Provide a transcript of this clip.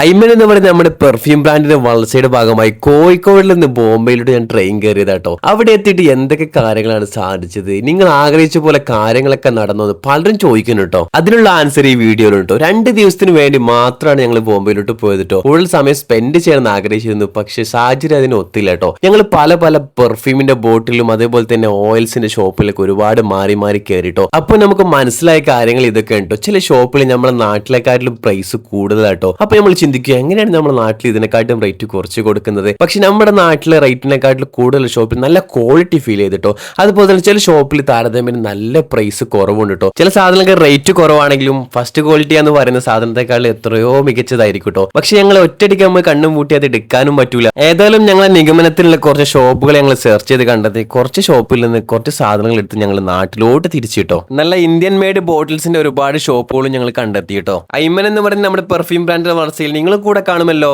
ഐമൻ എന്ന് പറയുന്ന നമ്മുടെ പെർഫ്യൂം ബ്രാൻഡിന്റെ വളർച്ചയുടെ ഭാഗമായി കോഴിക്കോടിൽ നിന്ന് ബോംബെയിലോട്ട് ഞാൻ ട്രെയിൻ കയറിയതാട്ടോ. അവിടെ എത്തിയിട്ട് എന്തൊക്കെ കാര്യങ്ങളാണ് സാധിച്ചത്, നിങ്ങൾ ആഗ്രഹിച്ച പോലെ കാര്യങ്ങളൊക്കെ നടന്നത് പലരും ചോദിക്കുന്നു കേട്ടോ. അതിനുള്ള ആൻസർ ഈ വീഡിയോയിൽ കേട്ടോ. 2 ദിവസത്തിന് വേണ്ടി മാത്രമാണ് ഞങ്ങൾ ബോംബെയിലോട്ട് പോയത് കേട്ടോ. കൂടുതൽ സമയം സ്പെൻഡ് ചെയ്യണമെന്ന് ആഗ്രഹിച്ചിരുന്നു, പക്ഷെ സാഹചര്യം അതിന് ഒത്തില്ല കേട്ടോ. ഞങ്ങൾ പല പല പെർഫ്യൂമിന്റെ ബോട്ടിലും അതേപോലെ തന്നെ ഓയിൽസിന്റെ ഷോപ്പിലൊക്കെ ഒരുപാട് മാറി മാറി കയറിട്ടോ. അപ്പൊ നമുക്ക് മനസ്സിലായ കാര്യങ്ങൾ ഇതൊക്കെ ഉണ്ടോ. ചില ഷോപ്പിൽ നമ്മുടെ നാട്ടിലെക്കാട്ടിലും പ്രൈസ് കൂടുതലാട്ടോ. അപ്പൊ നമ്മൾ ചിന്തിക്കുക, എങ്ങനെയാണ് നമ്മുടെ നാട്ടിൽ ഇതിനെക്കാട്ടും റേറ്റ് കുറച്ച് കൊടുക്കുന്നത്. പക്ഷെ നമ്മുടെ നാട്ടിലെ റേറ്റിനെക്കാട്ടിലും കൂടുതൽ ഷോപ്പിൽ നല്ല ക്വാളിറ്റി ഫീൽ ചെയ്തിട്ടോ. അതുപോലെ തന്നെ ചില ഷോപ്പിൽ താരതമ്യം നല്ല പ്രൈസ് കുറവുണ്ട് കേട്ടോ. ചില സാധനങ്ങൾക്ക് റേറ്റ് കുറവാണെങ്കിലും ഫസ്റ്റ് ക്വാളിറ്റി എന്ന് പറയുന്ന സാധനത്തെക്കാളും എത്രയോ മികച്ചതായിരിക്കും കേട്ടോ. പക്ഷെ ഞങ്ങൾ ഒറ്റയടിക്ക് നമ്മൾ കണ്ണും പൂട്ടി അത് എടുക്കാനും പറ്റൂല. ഏതായാലും ഞങ്ങളെ നിഗമനത്തിലുള്ള കുറച്ച് ഷോപ്പുകൾ ഞങ്ങൾ സെർച്ച് ചെയ്ത് കണ്ടെത്തി കുറച്ച് ഷോപ്പിൽ നിന്ന് കുറച്ച് സാധനങ്ങൾ എടുത്ത് ഞങ്ങൾ നാട്ടിലോട്ട് തിരിച്ചിട്ടോ. നല്ല ഇന്ത്യൻ മെയ്ഡ് ബോട്ടിൽസിന്റെ ഒരുപാട് ഷോപ്പുകളും ഞങ്ങൾ കണ്ടെത്തി കേട്ടോ. ഐമൻ എന്ന് പറയുന്ന നമ്മുടെ പെർഫ്യൂം ബ്രാൻഡിന്റെ വളർച്ചയിൽ നിങ്ങൾ കൂടെ കാണുമല്ലോ.